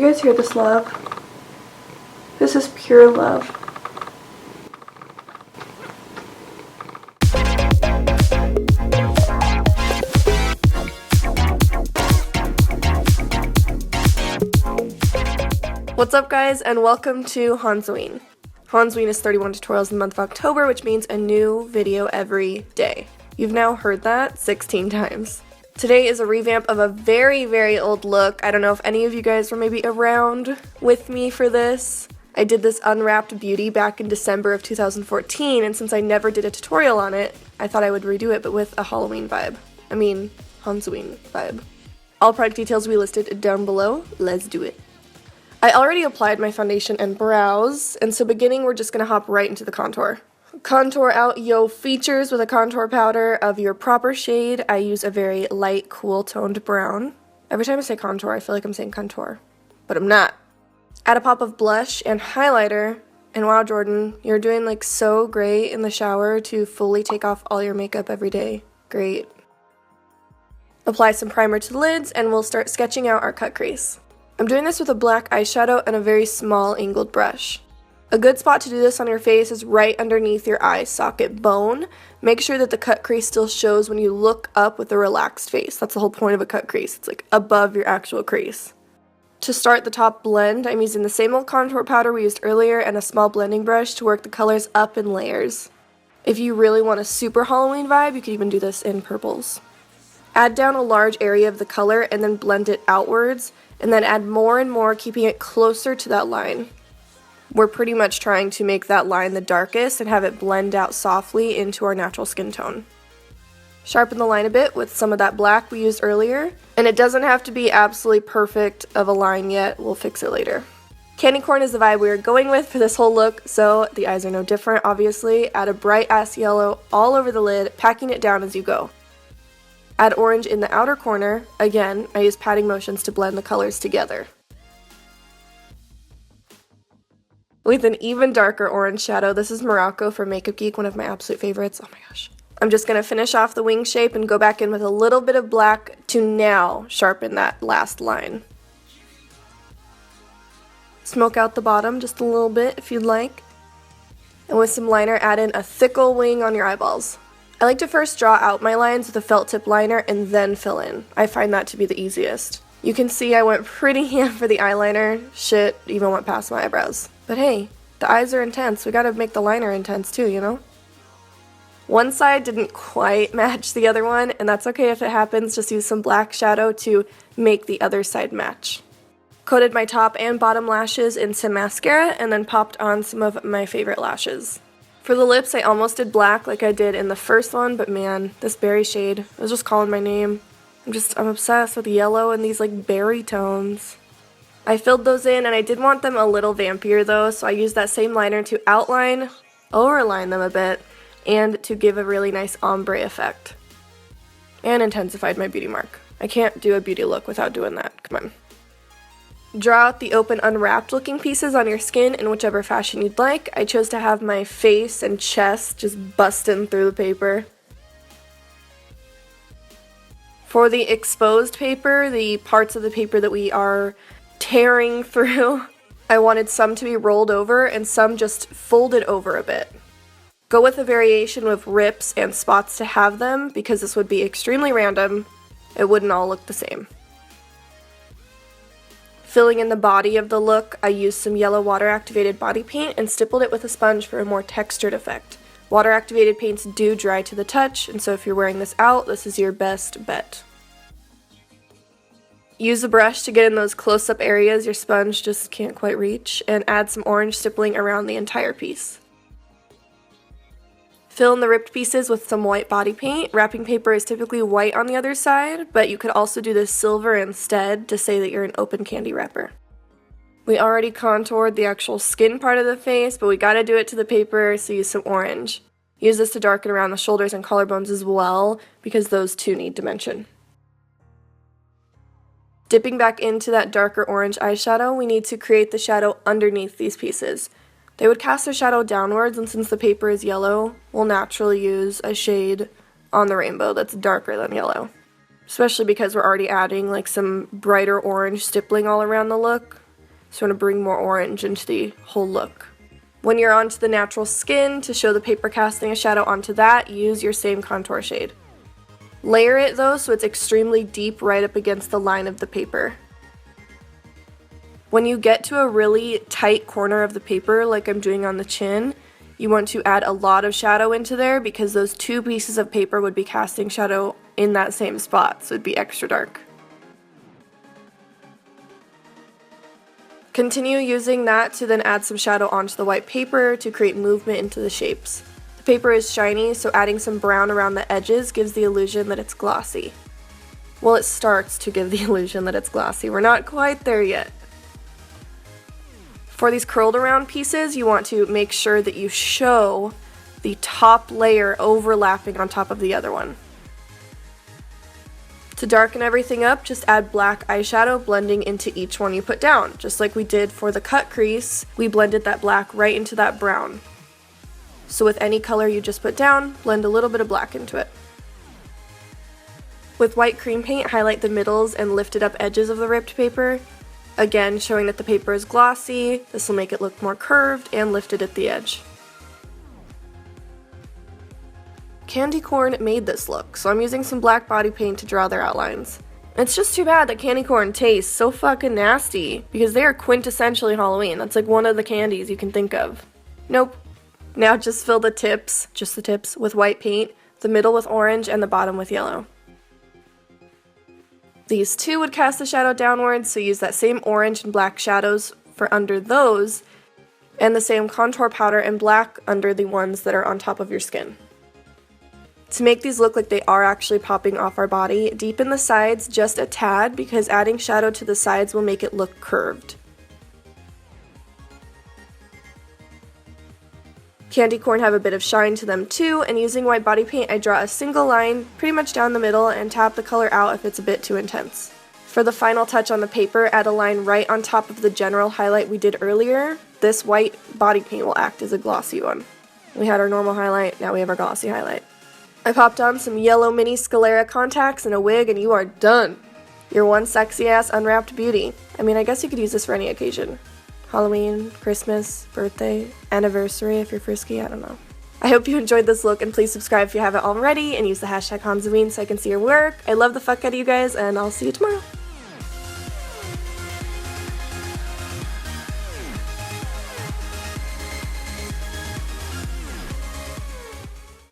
you guys hear this love? This is pure love. What's up guys, and welcome to Halloween. Halloween is 31 tutorials in the month of October, which means a new video every day. You've now heard that 16 times. Today is a revamp of a very, very old look. I don't know if any of you guys were maybe around with me for this. I did this Unwrapped beauty back in December of 2014, and since I never did a tutorial on it, I thought I would redo it, but with a Halloween vibe. I mean, Halloween vibe. All product details will be listed down below. Let's do it. I already applied my foundation and brows, and so beginning we're just going to hop right into the contour. Contour out your features with a contour powder of your proper shade. I use a very light, cool toned brown. Every time I say contour, I feel like I'm saying contour, but I'm not. Add a pop of blush and highlighter, and wow, Jordan, you're doing like so great in the shower to fully take off all your makeup every day. Great. Apply some primer to the lids, and we'll start sketching out our cut crease. I'm doing this with a black eyeshadow and a very small angled brush. A good spot to do this on your face is right underneath your eye socket bone. Make sure that the cut crease still shows when you look up with a relaxed face. That's the whole point of a cut crease. It's like above your actual crease. To start the top blend, I'm using the same old contour powder we used earlier and a small blending brush to work the colors up in layers. If you really want a super Halloween vibe, you could even do this in purples. Add down a large area of the color and then blend it outwards, and then add more and more, keeping it closer to that line. We're pretty much trying to make that line the darkest and have it blend out softly into our natural skin tone. Sharpen the line a bit with some of that black we used earlier, and it doesn't have to be absolutely perfect of a line yet, we'll fix it later. Candycorn is the vibe we are going with for this whole look, so the eyes are no different obviously. Add a bright ass yellow all over the lid, packing it down as you go. Add orange in the outer corner. Again, I use patting motions to blend the colors together. With an even darker orange shadow, this is Morocco from Makeup Geek, one of my absolute favorites. Oh my gosh. I'm just going to finish off the wing shape and go back in with a little bit of black to now sharpen that last line. Smoke out the bottom just a little bit if you'd like. And with some liner, add in a thickle wing on your eyeballs. I like to first draw out my lines with a felt tip liner and then fill in. I find that to be the easiest. You can see I went pretty ham for the eyeliner. Shit, even went past my eyebrows. But hey, the eyes are intense. We gotta make the liner intense too, you know? One side didn't quite match the other one, and that's okay if it happens. Just use some black shadow to make the other side match. Coated my top and bottom lashes in some mascara and then popped on some of my favorite lashes. For the lips, I almost did black like I did in the first one, but man, this berry shade, I was just calling my name. I'm obsessed with yellow and these like berry tones. I filled those in, and I did want them a little vampier though, so I used that same liner to outline, overline them a bit, and to give a really nice ombre effect. And intensified my beauty mark. I can't do a beauty look without doing that, come on. Draw out the open unwrapped looking pieces on your skin in whichever fashion you'd like. I chose to have my face and chest just busting through the paper. For the exposed paper, the parts of the paper that we are tearing through, I wanted some to be rolled over and some just folded over a bit. Go with a variation with rips and spots to have them, because this would be extremely random. It wouldn't all look the same. Filling in the body of the look, I used some yellow water-activated body paint and stippled it with a sponge for a more textured effect. Water-activated paints do dry to the touch, and so if you're wearing this out, this is your best bet. Use a brush to get in those close-up areas your sponge just can't quite reach, and add some orange stippling around the entire piece. Fill in the ripped pieces with some white body paint. Wrapping paper is typically white on the other side, but you could also do this silver instead to say that you're an open candy wrapper. We already contoured the actual skin part of the face, but we gotta do it to the paper, so use some orange. Use this to darken around the shoulders and collarbones as well, because those too need dimension. Dipping back into that darker orange eyeshadow, we need to create the shadow underneath these pieces. They would cast their shadow downwards, and since the paper is yellow, we'll naturally use a shade on the rainbow that's darker than yellow. Especially because we're already adding like some brighter orange stippling all around the look. So I want to bring more orange into the whole look. When you're onto the natural skin, to show the paper casting a shadow onto that, use your same contour shade. Layer it though so it's extremely deep right up against the line of the paper. When you get to a really tight corner of the paper, like I'm doing on the chin, you want to add a lot of shadow into there because those two pieces of paper would be casting shadow in that same spot, so it'd be extra dark. Continue using that to then add some shadow onto the white paper to create movement into the shapes. The paper is shiny, so adding some brown around the edges gives the illusion that it's glossy. Well, it starts to give the illusion that it's glossy. We're not quite there yet. For these curled around pieces, you want to make sure that you show the top layer overlapping on top of the other one. To darken everything up, just add black eyeshadow blending into each one you put down. Just like we did for the cut crease, we blended that black right into that brown. So with any color you just put down, blend a little bit of black into it. With white cream paint, highlight the middles and lifted up edges of the ripped paper. Again, showing that the paper is glossy, this will make it look more curved and lifted at the edge. Candycorn made this look, so I'm using some black body paint to draw their outlines. It's just too bad that Candycorn tastes so fucking nasty, because they are quintessentially Halloween. That's like one of the candies you can think of. Nope. Now just fill the tips, just the tips, with white paint, the middle with orange, and the bottom with yellow. These two would cast the shadow downwards, so use that same orange and black shadows for under those, and the same contour powder and black under the ones that are on top of your skin. To make these look like they are actually popping off our body, deepen the sides just a tad because adding shadow to the sides will make it look curved. Candycorn have a bit of shine to them too, and using white body paint I draw a single line pretty much down the middle and tap the color out if it's a bit too intense. For the final touch on the paper, add a line right on top of the general highlight we did earlier. This white body paint will act as a glossy one. We had our normal highlight, now we have our glossy highlight. I popped on some yellow mini sclera contacts and a wig and you are done. Your one sexy ass unwrapped beauty. I mean, I guess you could use this for any occasion. Halloween, Christmas, birthday, anniversary if you're frisky, I don't know. I hope you enjoyed this look and please subscribe if you haven't already and use the hashtag Hanzoween so I can see your work. I love the fuck out of you guys and I'll see you tomorrow.